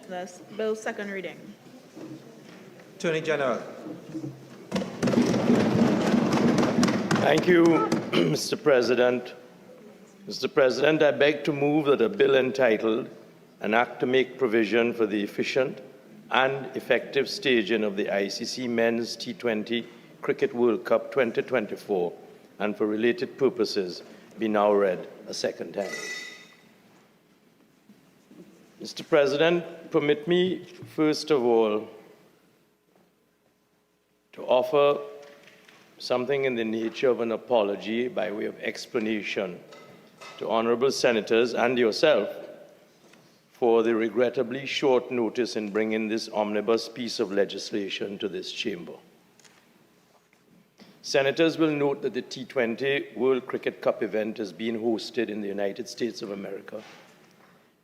Thus, bill second reading. Attorney General. Thank you, Mr. President. Mr. President, I beg to move that a bill entitled An Act to Make Provision for the Efficient and Effective Staging of the ICC Men's T20 Cricket World Cup 2024 and for related purposes be now read a second time. Mr. President, permit me, first of all, to offer something in the nature of an apology by way of explanation to honourable senators and yourself for the regrettably short notice in bringing this omnibus piece of legislation to this chamber. Senators will note that the T20 World Cricket Cup event is being hosted in the United States of America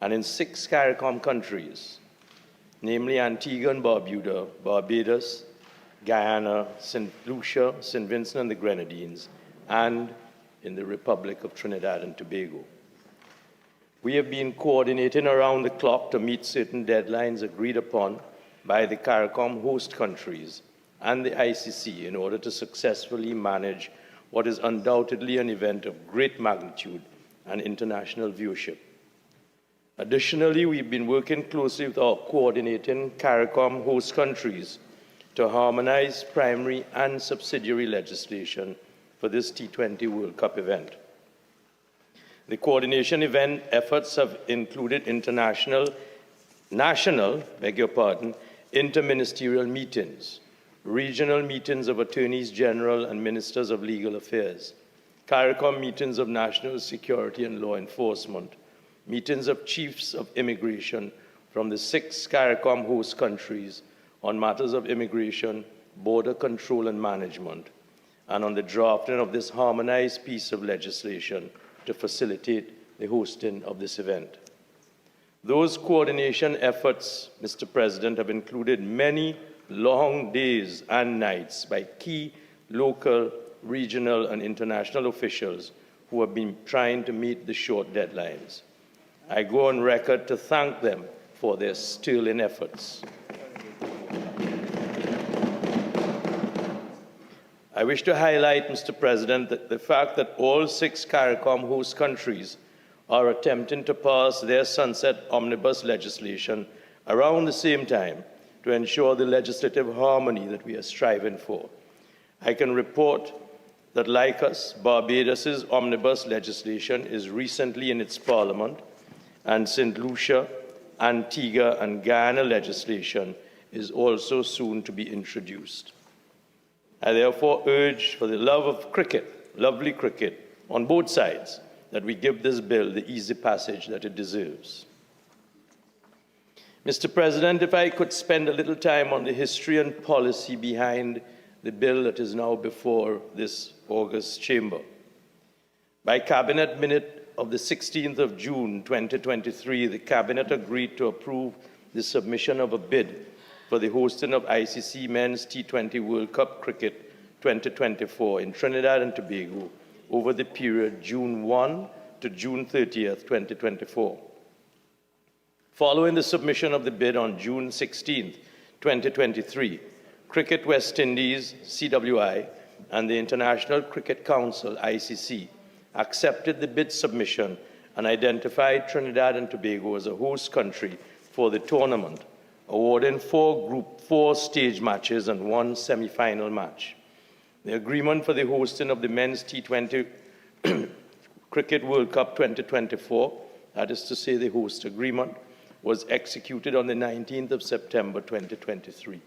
and in 6 CARICOM countries, namely Antigua and Barbuda, Barbados, Guyana, St. Lucia, St. Vincent and the Grenadines, and in the Republic of Trinidad and Tobago. We have been coordinating around the clock to meet certain deadlines agreed upon by the CARICOM host countries and the ICC in order to successfully manage what is undoubtedly an event of great magnitude and international viewership. Additionally, we've been working closely with our coordinating CARICOM host countries to harmonize primary and subsidiary legislation for this T20 World Cup event. The coordination event efforts have included national, interministerial meetings, regional meetings of attorneys general and ministers of legal affairs, CARICOM meetings of national security and law enforcement, meetings of chiefs of immigration from the 6 CARICOM host countries on matters of immigration, border control and management, and on the drafting of this harmonized piece of legislation to facilitate the hosting of this event. Those coordination efforts, Mr. President, have included many long days and nights by key local, regional, and international officials who have been trying to meet the short deadlines. I go on record to thank them for their sterling efforts. I wish to highlight, Mr. President, that the fact that all 6 CARICOM host countries are attempting to pass their sunset omnibus legislation around the same time to ensure the legislative harmony that we are striving for. I can report that, like us, Barbados's omnibus legislation is recently in its parliament, and St. Lucia, Antigua, and Guyana legislation is also soon to be introduced. I therefore urge, for the love of cricket, lovely cricket, on both sides, that we give this bill the easy passage that it deserves. Mr. President, if I could spend a little time on the history and policy behind the bill that is now before this August chamber. By Cabinet Minute of the 16th of June 2023, the Cabinet agreed to approve the submission of a bid for the hosting of ICC Men's T20 World Cup Cricket 2024 in Trinidad and Tobago over the period June 1 to June 30th, 2024. Following the submission of the bid on June 16th, 2023, Cricket West Indies, CWI, and the International Cricket Council, ICC, accepted the bid submission and identified Trinidad and Tobago as a host country for the tournament, awarding 4 Group 4 stage matches and 1 semi-final match. The agreement for the hosting of the Men's T20 Cricket World Cup 2024, that is to say the host agreement, was executed on the 19th of September 2023.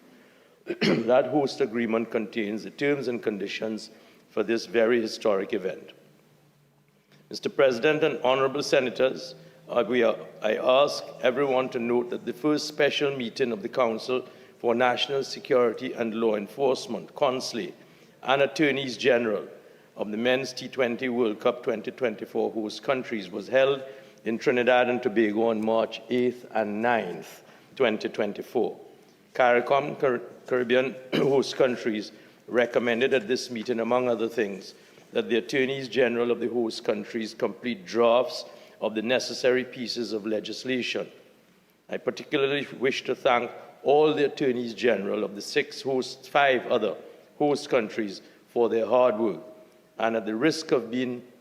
That host agreement contains the terms and conditions for this very historic event. Mr. President and honourable senators, I ask everyone to note that the first special meeting of the Council for National Security and Law Enforcement, CONSLE, and Attorneys General of the Men's T20 World Cup 2024 host countries was held in Trinidad and Tobago on March 8th and 9th, 2024. CARICOM, Caribbean host countries, recommended at this meeting, among other things, that the Attorneys General of the host countries complete drafts of the necessary pieces of legislation. I particularly wish to thank all the Attorneys General of the five other host countries for their hard work. And at the risk of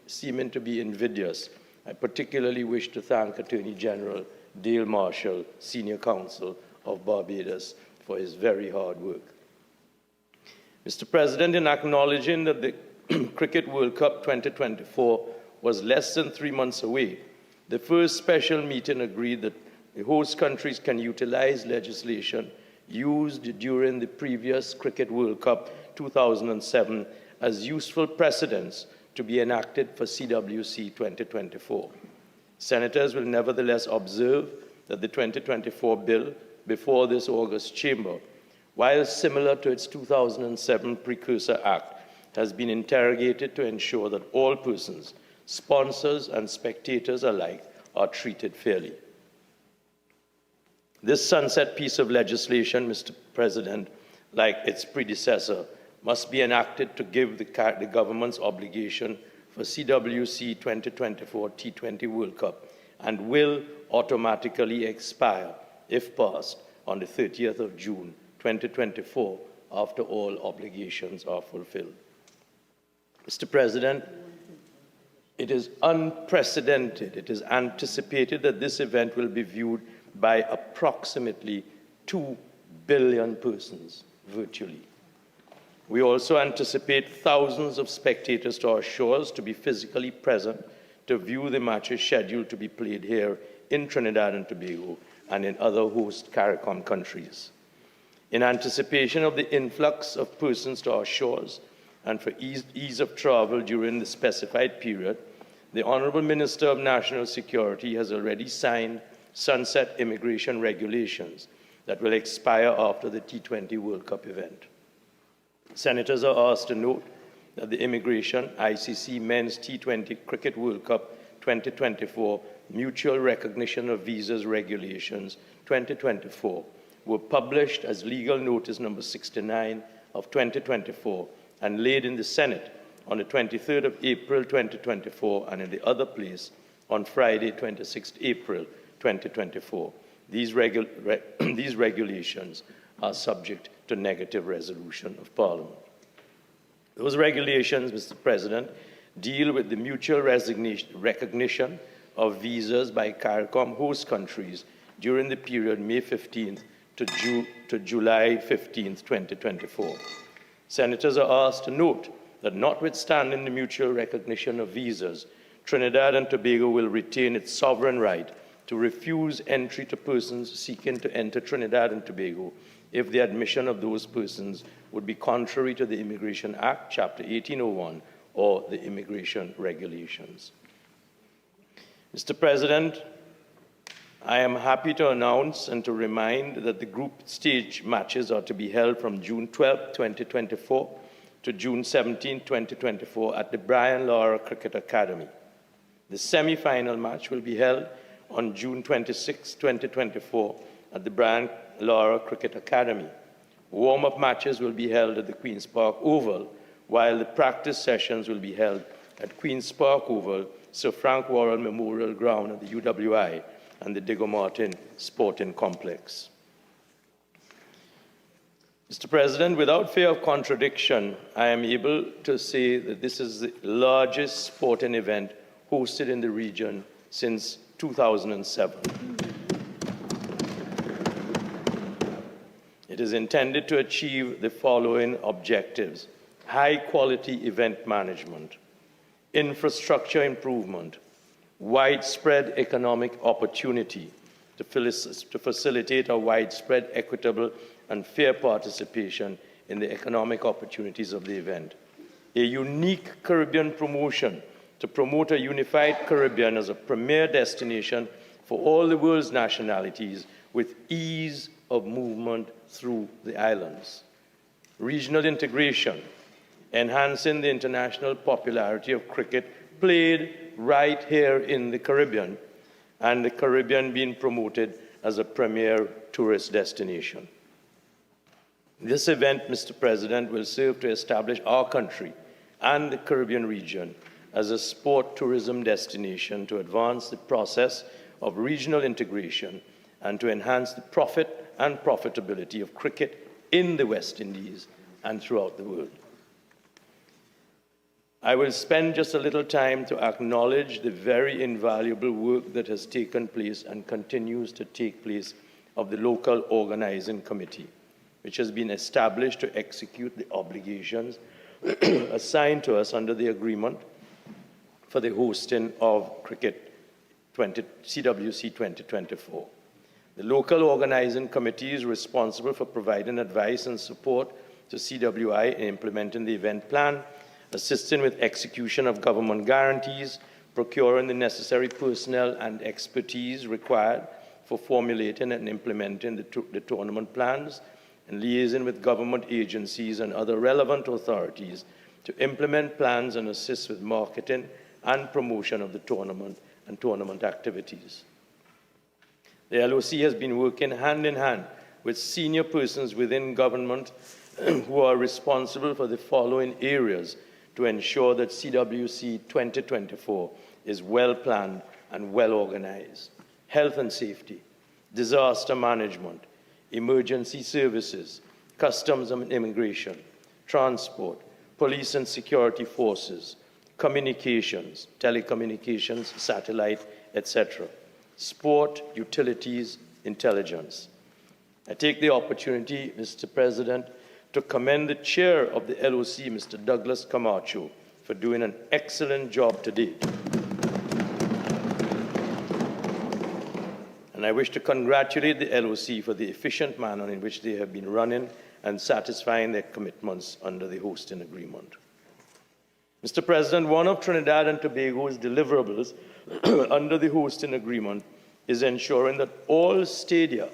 seeming to be invidious, I particularly wish to thank Attorney General Dale Marshall, Senior Counsel of Barbados, for his very hard work. Mr. President, in acknowledging that the Cricket World Cup 2024 was less than 3 months away, the first special meeting agreed that the host countries can utilize legislation used during the previous Cricket World Cup 2007 as useful precedents to be enacted for CWC 2024. Senators will nevertheless observe that the 2024 bill before this August chamber, while similar to its 2007 precursor act, has been interrogated to ensure that all persons, sponsors and spectators alike, are treated fairly. This sunset piece of legislation, Mr. President, like its predecessor, must be enacted to give the government's obligation for CWC 2024 T20 World Cup and will automatically expire, if passed, on the 30th of June 2024 after all obligations are fulfilled. Mr. President, it is unprecedented, it is anticipated that this event will be viewed by approximately 2 billion persons virtually. We also anticipate thousands of spectators to our shores to be physically present to view the matches scheduled to be played here in Trinidad and Tobago and in other host CARICOM countries. In anticipation of the influx of persons to our shores and for ease of travel during the specified period, the Honourable Minister of National Security has already signed sunset immigration regulations that will expire after the T20 World Cup event. Senators are asked to note that the Immigration ICC Men's T20 Cricket World Cup 2024 Mutual Recognition of Visas Regulations 2024 were published as legal notice number 69 of 2024 and laid in the Senate on the 23rd of April 2024 and in the other place on Friday 26th April 2024. These regulations are subject to negative resolution of Parliament. Those regulations, Mr. President, deal with the mutual recognition of visas by CARICOM host countries during the period May 15th to July 15th, 2024. Senators are asked to note that notwithstanding the mutual recognition of visas, Trinidad and Tobago will retain its sovereign right to refuse entry to persons seeking to enter Trinidad and Tobago if the admission of those persons would be contrary to the Immigration Act, Chapter 1801, or the immigration regulations. Mr. President, I am happy to announce and to remind that the group stage matches are to be held from June 12, 2024 to June 17, 2024 at the Brian Lara Cricket Academy. The semi-final match will be held on June 26, 2024 at the Brian Lara Cricket Academy. Warm-up matches will be held at the Queen's Park Oval, while the practice sessions will be held at Queen's Park Oval, Sir Frank Worrell Memorial Ground at the UWI, and the Diego Martin Sporting Complex. Mr. President, without fear of contradiction, I am able to say that this is the largest sporting event hosted in the region since 2007. It is intended to achieve the following objectives: high-quality event management, infrastructure improvement, widespread economic opportunity to facilitate a widespread, equitable, and fair participation in the economic opportunities of the event, a unique Caribbean promotion to promote a unified Caribbean as a premier destination for all the world's nationalities with ease of movement through the islands, regional integration, enhancing the international popularity of cricket played right here in the Caribbean, and the Caribbean being promoted as a premier tourist destination. This event, Mr. President, will serve to establish our country and the Caribbean region as a sport tourism destination to advance the process of regional integration and to enhance the profit and profitability of cricket in the West Indies and throughout the world. I will spend just a little time to acknowledge the very invaluable work that has taken place and continues to take place of the local organizing committee, which has been established to execute the obligations assigned to us under the agreement for the hosting of Cricket CWC 2024. The local organizing committee is responsible for providing advice and support to CWI in implementing the event plan, assisting with execution of government guarantees, procuring the necessary personnel and expertise required for formulating and implementing the tournament plans, and liaising with government agencies and other relevant authorities to implement plans and assist with marketing and promotion of the tournament and tournament activities. The LOC has been working hand in hand with senior persons within government who are responsible for the following areas to ensure that CWC 2024 is well planned and well organized: health and safety, disaster management, emergency services, customs and immigration, transport, police and security forces, communications, telecommunications, satellite, etc., sport, utilities, intelligence. I take the opportunity, Mr. President, to commend the chair of the LOC, Mr. Douglas Camacho, for doing an excellent job to date. And I wish to congratulate the LOC for the efficient manner in which they have been running and satisfying their commitments under the hosting agreement. Mr. President, one of Trinidad and Tobago's deliverables under the hosting agreement is ensuring that all stadia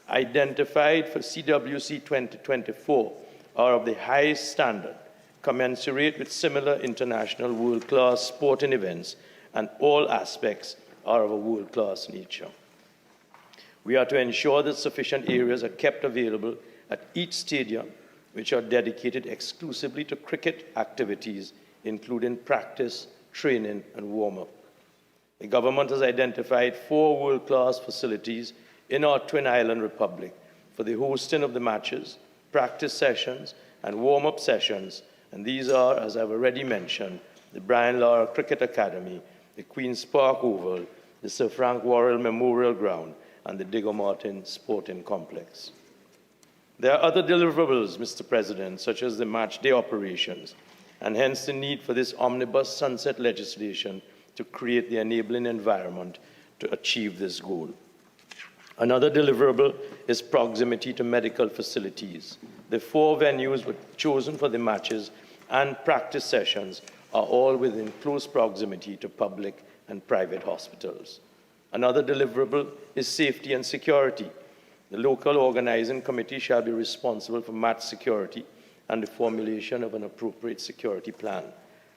identified for CWC 2024 are of the highest standard, commensurate with similar international world-class sporting events, and all aspects are of a world-class nature. We are to ensure that sufficient areas are kept available at each stadium, which are dedicated exclusively to cricket activities, including practice, training, and warm-up. The government has identified 4 world-class facilities in our Twin Island Republic for the hosting of the matches, practice sessions, and warm-up sessions, and these are, as I've already mentioned, the Brian Lara Cricket Academy, the Queen's Park Oval, the Sir Frank Worrell Memorial Ground, and the Digger Martin Sporting Complex. There are other deliverables, Mr. President, such as the match day operations, and hence the need for this omnibus sunset legislation to create the enabling environment to achieve this goal. Another deliverable is proximity to medical facilities. The 4 venues were chosen for the matches and practice sessions are all within close proximity to public and private hospitals. Another deliverable is safety and security. The local organizing committee shall be responsible for match security and the formulation of an appropriate security plan.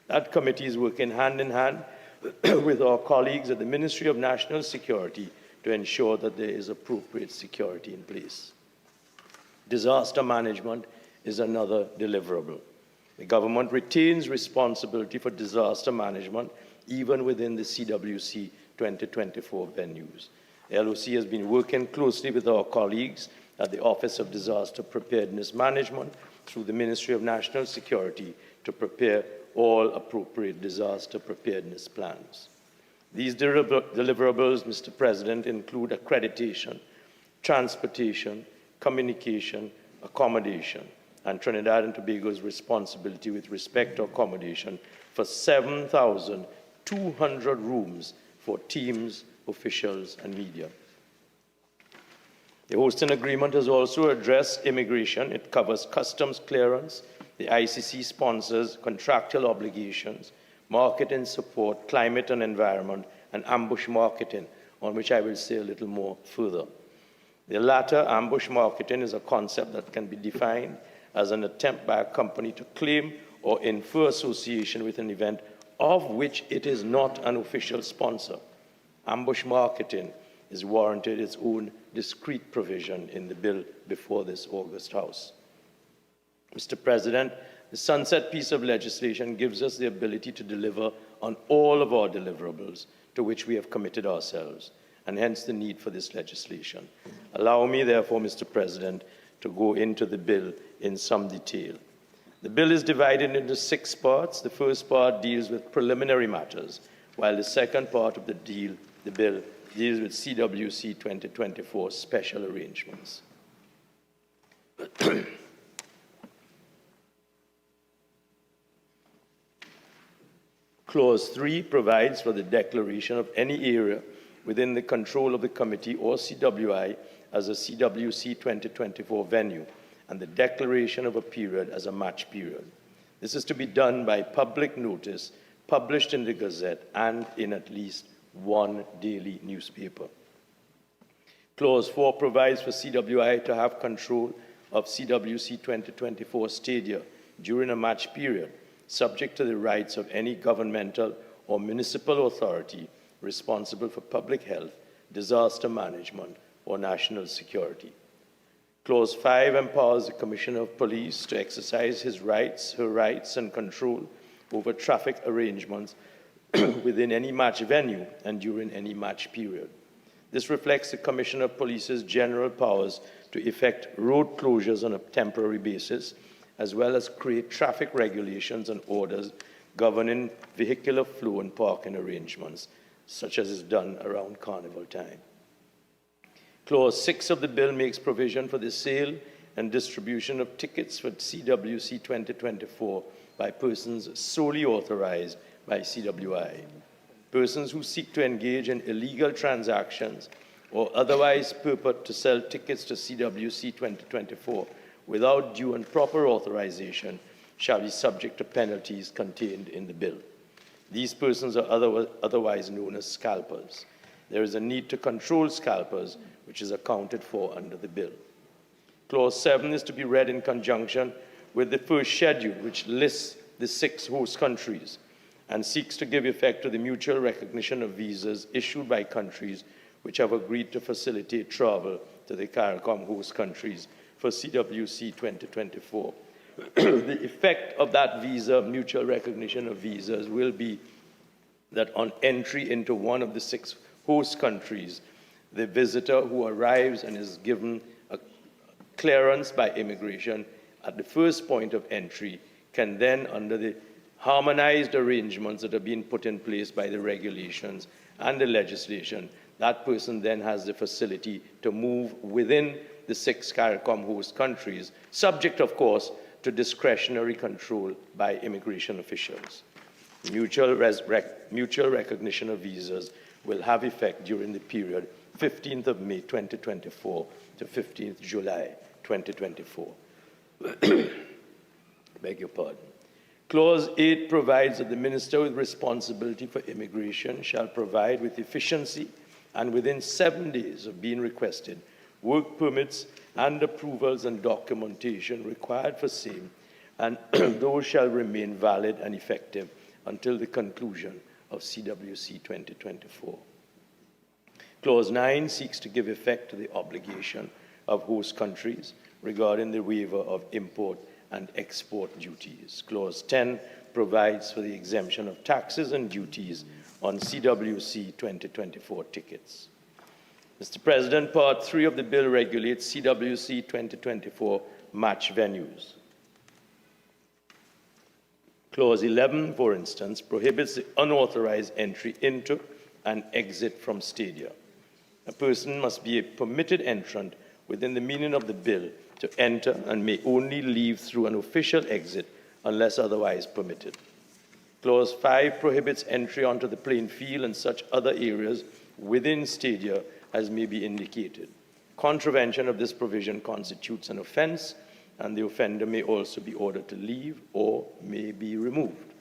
That committee is working hand in hand with our colleagues at the Ministry of National Security to ensure that there is appropriate security in place. Disaster management is another deliverable. The government retains responsibility for disaster management even within the CWC 2024 venues. The LOC has been working closely with our colleagues at the Office of Disaster Preparedness Management through the Ministry of National Security to prepare all appropriate disaster preparedness plans. These deliverables, Mr. President, include accreditation, transportation, communication, accommodation, and Trinidad and Tobago's responsibility with respect to accommodation for 7,200 rooms for teams, officials, and media. The hosting agreement has also addressed immigration. It covers customs clearance, the ICC sponsors contractual obligations, marketing support, climate and environment, and ambush marketing, on which I will say a little more further. The latter, ambush marketing, is a concept that can be defined as an attempt by a company to claim or infer association with an event of which it is not an official sponsor. Ambush marketing is warranted its own discrete provision in the bill before this August House. Mr. President, the sunset piece of legislation gives us the ability to deliver on all of our deliverables to which we have committed ourselves, and hence the need for this legislation. Allow me, therefore, Mr. President, to go into the bill in some detail. The bill is divided into 6 parts. The first part deals with preliminary matters, while the second part of the bill deals with CWC 2024 special arrangements. Clause 3 provides for the declaration of any area within the control of the committee or CWI as a CWC 2024 venue, and the declaration of a period as a match period. This is to be done by public notice published in the Gazette and in at least one daily newspaper. Clause 4 provides for CWI to have control of CWC 2024 stadia during a match period, subject to the rights of any governmental or municipal authority responsible for public health, disaster management, or national security. Clause 5 empowers the Commissioner of Police to exercise his rights, her rights, and control over traffic arrangements within any match venue and during any match period. This reflects the Commissioner of Police's general powers to effect road closures on a temporary basis, as well as create traffic regulations and orders governing vehicular flow and parking arrangements, such as is done around Carnival time. Clause 6 of the bill makes provision for the sale and distribution of tickets for CWC 2024 by persons solely authorized by CWI. Persons who seek to engage in illegal transactions or otherwise purport to sell tickets to CWC 2024 without due and proper authorization shall be subject to penalties contained in the bill. These persons are otherwise known as scalpers. There is a need to control scalpers, which is accounted for under the bill. Clause 7 is to be read in conjunction with the first schedule, which lists the 6 host countries and seeks to give effect to the mutual recognition of visas issued by countries which have agreed to facilitate travel to the CARICOM host countries for CWC 2024. The effect of that visa, mutual recognition of visas, will be that on entry into one of the 6 host countries, the visitor who arrives and is given a clearance by immigration at the first point of entry can then, under the harmonized arrangements that are being put in place by the regulations and the legislation, that person then has the facility to move within the 6 CARICOM host countries, subject, of course, to discretionary control by immigration officials. Mutual recognition of visas will have effect during the period 15th of May 2024 to 15th July 2024. Beg your pardon. Clause 8 provides that the Minister with responsibility for immigration shall provide with efficiency and within 7 days of being requested work permits and approvals and documentation required for same, and those shall remain valid and effective until the conclusion of CWC 2024. Clause 9 seeks to give effect to the obligation of host countries regarding the waiver of import and export duties. Clause 10 provides for the exemption of taxes and duties on CWC 2024 tickets. Mr. President, Part 3 of the bill regulates CWC 2024 match venues. Clause 11, for instance, prohibits the unauthorized entry into and exit from stadia. A person must be a permitted entrant within the meaning of the bill to enter and may only leave through an official exit unless otherwise permitted. Clause 5 prohibits entry onto the playing field and such other areas within stadia as may be indicated. Contravention of this provision constitutes an offense, and the offender may also be ordered to leave or may be removed.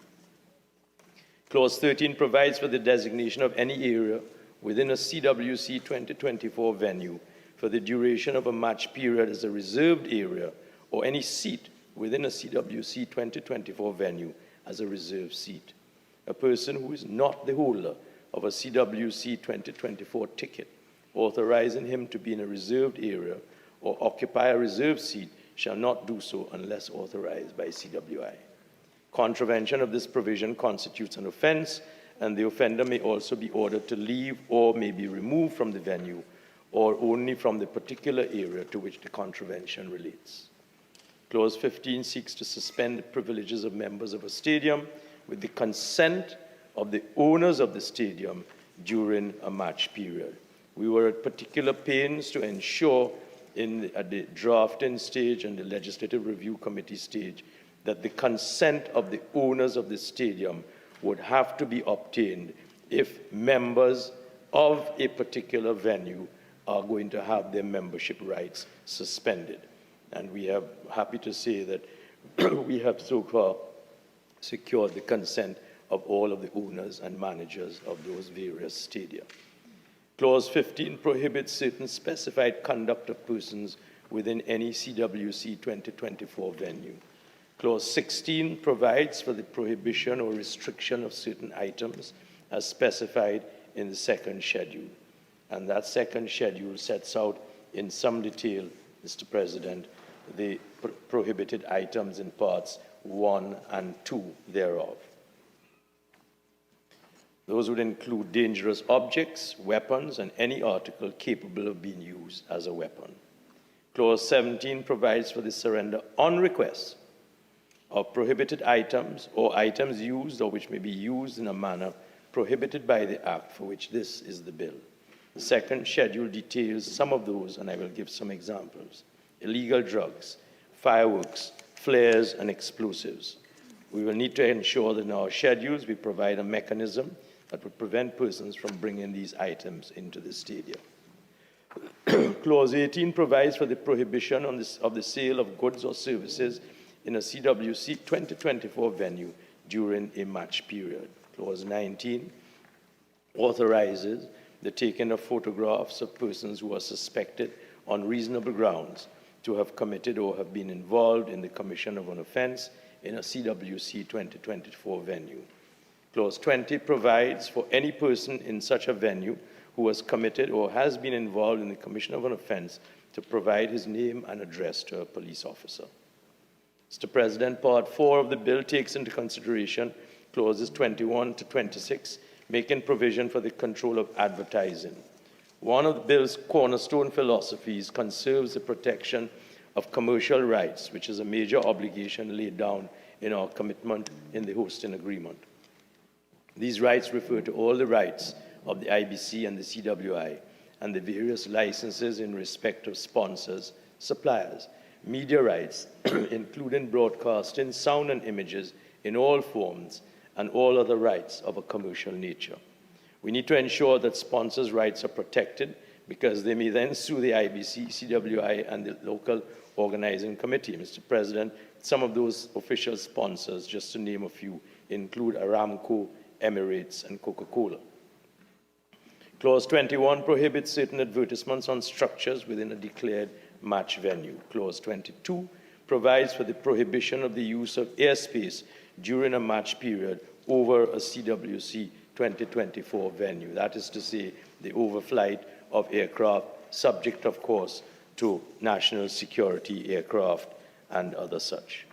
Clause 13 provides for the designation of any area within a CWC 2024 venue for the duration of a match period as a reserved area, or any seat within a CWC 2024 venue as a reserved seat. A person who is not the holder of a CWC 2024 ticket authorizing him to be in a reserved area or occupy a reserved seat shall not do so unless authorized by CWI. Contravention of this provision constitutes an offense, and the offender may also be ordered to leave or may be removed from the venue or only from the particular area to which the contravention relates. Clause 15 seeks to suspend the privileges of members of a stadium with the consent of the owners of the stadium during a match period. We were at particular pains to ensure at the drafting stage and the legislative review committee stage that the consent of the owners of the stadium would have to be obtained if members of a particular venue are going to have their membership rights suspended. And we are happy to say that we have so far secured the consent of all of the owners and managers of those various stadia. Clause 15 prohibits certain specified conduct of persons within any CWC 2024 venue. Clause 16 provides for the prohibition or restriction of certain items as specified in the second schedule. And that second schedule sets out in some detail, Mr. President, the prohibited items in parts 1 and 2 thereof. Those would include dangerous objects, weapons, and any article capable of being used as a weapon. Clause 17 provides for the surrender on request of prohibited items or items used or which may be used in a manner prohibited by the Act for which this is the bill. The second schedule details some of those, and I will give some examples: illegal drugs, fireworks, flares, and explosives. We will need to ensure that in our schedules we provide a mechanism that would prevent persons from bringing these items into the stadium. Clause 18 provides for the prohibition of the sale of goods or services in a CWC 2024 venue during a match period. Clause 19 authorizes the taking of photographs of persons who are suspected on reasonable grounds to have committed or have been involved in the commission of an offense in a CWC 2024 venue. Clause 20 provides for any person in such a venue who has committed or has been involved in the commission of an offense to provide his name and address to a police officer. Mr. President, Part 4 of the bill takes into consideration clauses 21 to 26, making provision for the control of advertising. One of the bill's cornerstone philosophies conserves the protection of commercial rights, which is a major obligation laid down in our commitment in the hosting agreement. These rights refer to all the rights of the IBC and the CWI and the various licenses in respect of sponsors, suppliers, media rights, including broadcasting, sound and images in all forms, and all other rights of a commercial nature. We need to ensure that sponsors' rights are protected because they may then sue the IBC, CWI, and the local organizing committee. Mr. President, some of those official sponsors, just to name a few, include Aramco, Emirates, and Coca-Cola. Clause 21 prohibits certain advertisements on structures within a declared match venue. Clause 22 provides for the prohibition of the use of airspace during a match period over a CWC 2024 venue. That is to say, the overflight of aircraft, subject, of course, to national security aircraft and other such.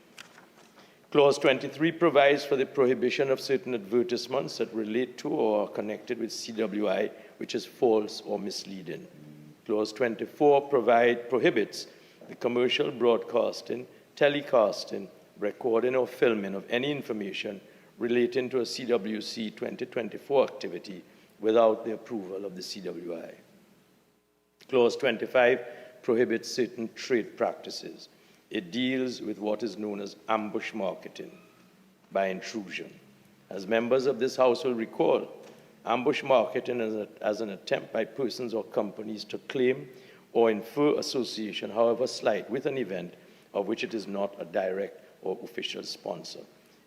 Clause 23 provides for the prohibition of certain advertisements that relate to or are connected with CWI, which is false or misleading. Clause 24 prohibits the commercial broadcasting, telecasting, recording or filming of any information relating to a CWC 2024 activity without the approval of the CWI. Clause 25 prohibits certain trade practices. It deals with what is known as ambush marketing by intrusion. As members of this House will recall, ambush marketing is as an attempt by persons or companies to claim or infer association, however slight, with an event of which it is not a direct or official sponsor.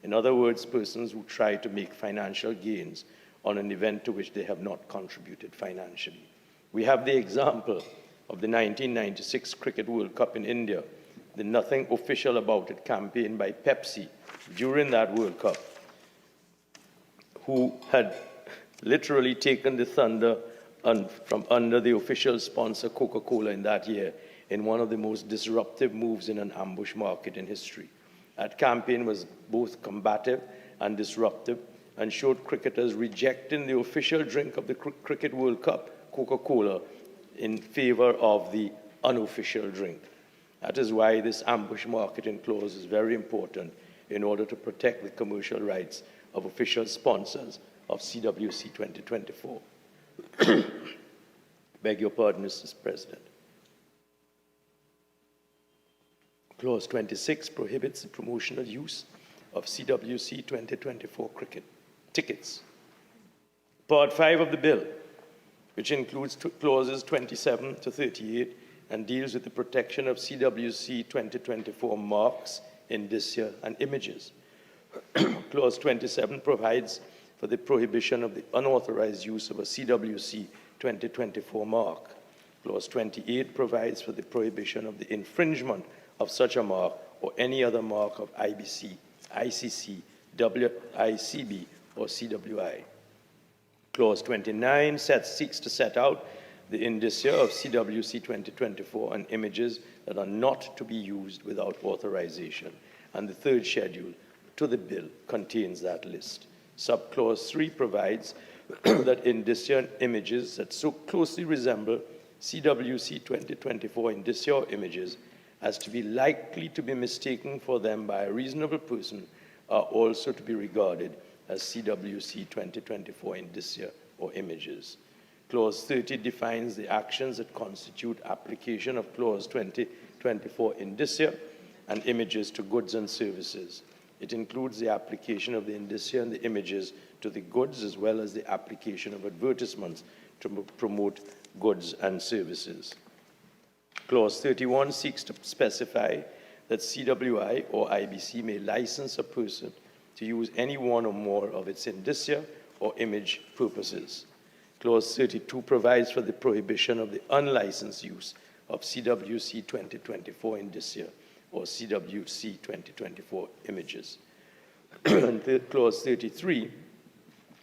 In other words, persons who try to make financial gains on an event to which they have not contributed financially. We have the example of the 1996 Cricket World Cup in India, the Nothing Official About It campaign by Pepsi during that World Cup, who had literally taken the thunder from under the official sponsor Coca-Cola in that year in one of the most disruptive moves in an ambush market in history. That campaign was both combative and disruptive and showed cricketers rejecting the official drink of the Cricket World Cup, Coca-Cola, in favor of the unofficial drink. That is why this ambush marketing clause is very important in order to protect the commercial rights of official sponsors of CWC 2024. Beg your pardon, Mr. President. Clause 26 prohibits the promotional use of CWC 2024 cricket tickets. Part 5 of the bill, which includes clauses 27 to 38 and deals with the protection of CWC 2024 marks, indicia, and images. Clause 27 provides for the prohibition of the unauthorized use of a CWC 2024 mark. Clause 28 provides for the prohibition of the infringement of such a mark or any other mark of IBC, ICC, WICB, or CWI. Clause 29 seeks to set out the indicia of CWC 2024 and images that are not to be used without authorization, and the third schedule to the bill contains that list. Subclause 3 provides that indicia and images that so closely resemble CWC 2024 indicia or images as to be likely to be mistaken for them by a reasonable person are also to be regarded as CWC 2024 indicia or images. Clause 30 defines the actions that constitute application of Clause 2024 indicia and images to goods and services. It includes the application of the indicia and the images to the goods, as well as the application of advertisements to promote goods and services. Clause 31 seeks to specify that CWI or IBC may license a person to use any one or more of its indicia or image purposes. Clause 32 provides for the prohibition of the unlicensed use of CWC 2024 indicia or CWC 2024 images. And Clause 33,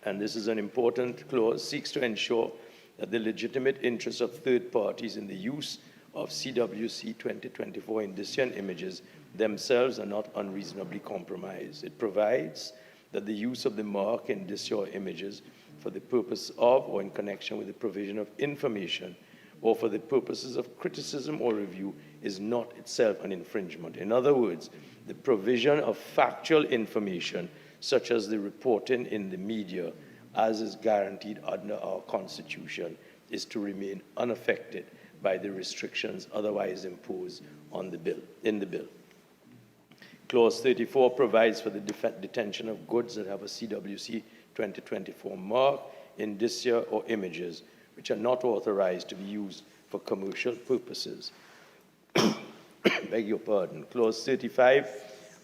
and this is an important clause, seeks to ensure that the legitimate interests of third parties in the use of CWC 2024 indicia and images themselves are not unreasonably compromised. It provides that the use of the mark, indicia, or images for the purpose of or in connection with the provision of information or for the purposes of criticism or review is not itself an infringement. In other words, the provision of factual information, such as the reporting in the media, as is guaranteed under our Constitution, is to remain unaffected by the restrictions otherwise imposed on the bill, in the bill. Clause 34 provides for the detention of goods that have a CWC 2024 mark, indicia, or images which are not authorized to be used for commercial purposes. Beg your pardon. Clause 35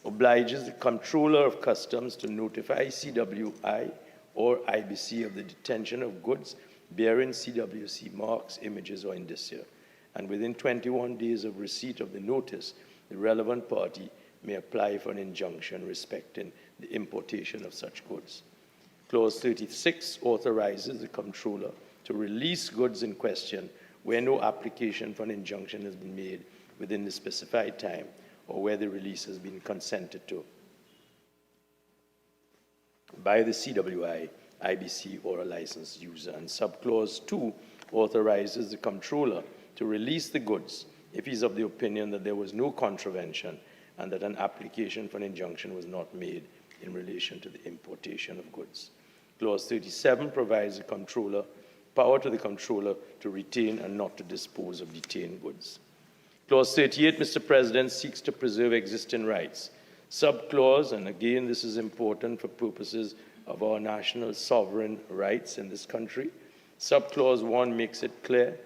obliges the Comptroller of Customs to notify CWI or IBC of the detention of goods bearing CWC marks, images, or indicia, and within 21 days of receipt of the notice, the relevant party may apply for an injunction respecting the importation of such goods. Clause 36 authorizes the Comptroller to release goods in question where no application for an injunction has been made within the specified time or where the release has been consented to by the CWI, IBC, or a licensed user. And subclause 2 authorizes the Comptroller to release the goods if he's of the opinion that there was no contravention and that an application for an injunction was not made in relation to the importation of goods. Clause 37 provides the Comptroller power to the Comptroller to retain and not to dispose of detained goods. Clause 38, Mr. President, seeks to preserve existing rights. Subclause, and again this is important for purposes of our national sovereign rights in this country, subclause 1 makes it clear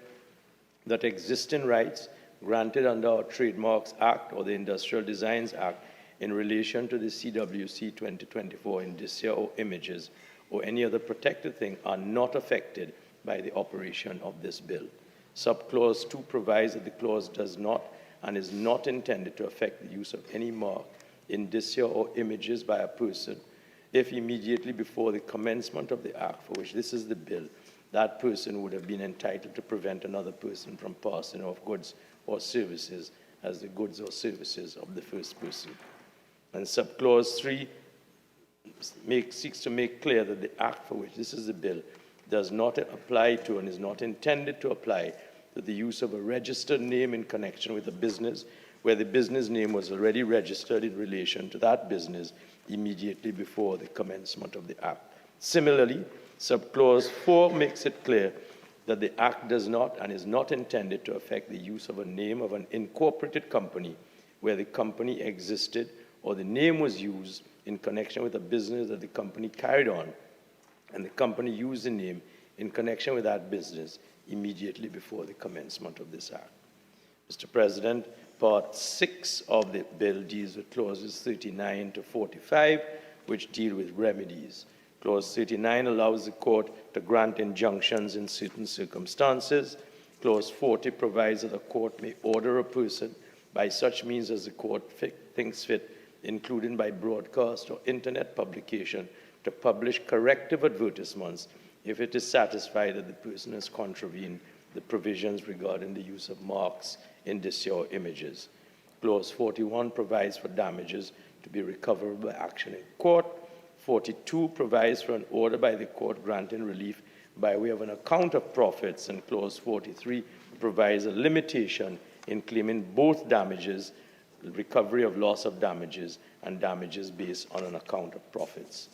that existing rights granted under our Trademarks Act or the Industrial Designs Act in relation to the CWC 2024 indicia or images or any other protected thing are not affected by the operation of this bill. Subclause 2 provides that the clause does not and is not intended to affect the use of any mark, indicia, or images by a person if immediately before the commencement of the act for which this is the bill, that person would have been entitled to prevent another person from passing off goods or services as the goods or services of the first person. And subclause 3 seeks to make clear that the act for which this is a bill does not apply to and is not intended to apply to the use of a registered name in connection with a business where the business name was already registered in relation to that business immediately before the commencement of the act. Similarly, subclause 4 makes it clear that the act does not and is not intended to affect the use of a name of an incorporated company where the company existed or the name was used in connection with a business that the company carried on, and the company used the name in connection with that business immediately before the commencement of this act. Mr. President, Part 6 of the bill deals with clauses 39 to 45, which deal with remedies. Clause 39 allows the court to grant injunctions in certain circumstances. Clause 40 provides that a court may order a person by such means as the court thinks fit, including by broadcast or internet publication, to publish corrective advertisements if it is satisfied that the person has contravened the provisions regarding the use of marks, indicia, or images. Clause 41 provides for damages to be recoverable by action in court. 42 provides for an order by the court granting relief by way of an account of profits, and Clause 43 provides a limitation in claiming both damages, recovery of loss of damages, and damages based on an account of profits.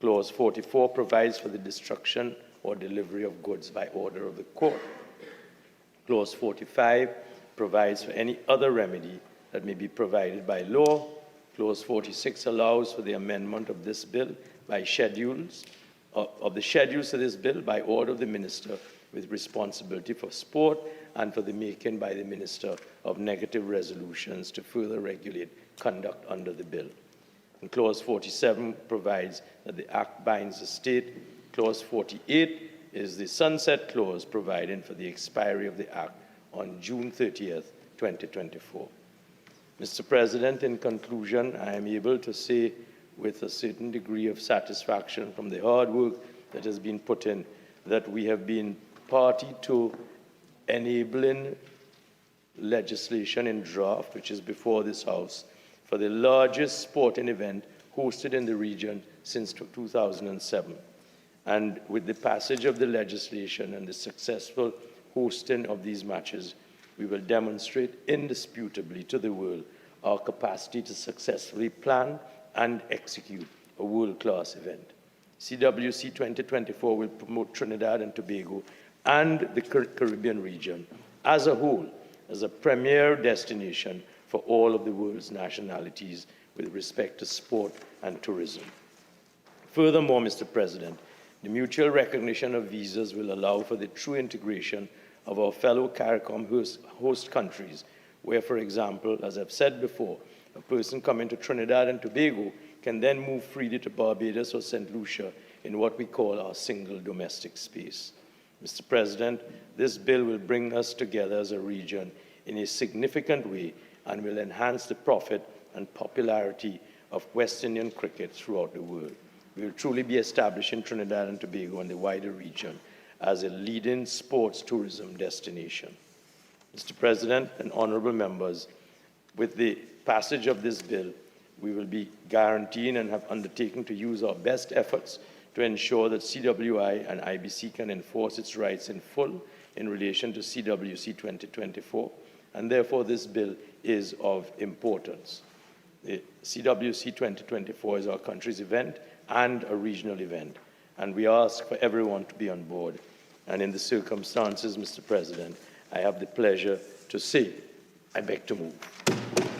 Clause 44 provides for the destruction or delivery of goods by order of the court. Clause 45 provides for any other remedy that may be provided by law. Clause 46 allows for the amendment of this bill by schedules, of the schedules to this bill by order of the minister with responsibility for sport and for the making by the minister of negative resolutions to further regulate conduct under the bill. And Clause 47 provides that the act binds the state. Clause 48 is the sunset clause providing for the expiry of the act on June 30th, 2024. Mr. President, in conclusion, I am able to say with a certain degree of satisfaction from the hard work that has been put in that we have been party to enabling legislation in draft, which is before this House, for the largest sporting event hosted in the region since 2007. And with the passage of the legislation and the successful hosting of these matches, we will demonstrate indisputably to the world our capacity to successfully plan and execute a world-class event. CWC 2024 will promote Trinidad and Tobago and the Caribbean region as a whole as a premier destination for all of the world's nationalities with respect to sport and tourism. Furthermore, Mr. President, the mutual recognition of visas will allow for the true integration of our fellow CARICOM host countries, where, for example, as I've said before, a person coming to Trinidad and Tobago can then move freely to Barbados or St. Lucia in what we call our single domestic space. Mr. President, this bill will bring us together as a region in a significant way and will enhance the profit and popularity of West Indian cricket throughout the world. We will truly be establishing Trinidad and Tobago and the wider region as a leading sports tourism destination. Mr. President and honorable members, with the passage of this bill, we will be guaranteeing and have undertaken to use our best efforts to ensure that CWI and IBC can enforce its rights in full in relation to CWC 2024, and therefore this bill is of importance. The CWC 2024 is our country's event and a regional event, and we ask for everyone to be on board. And in the circumstances, Mr. President, I have the pleasure to say, I beg to move.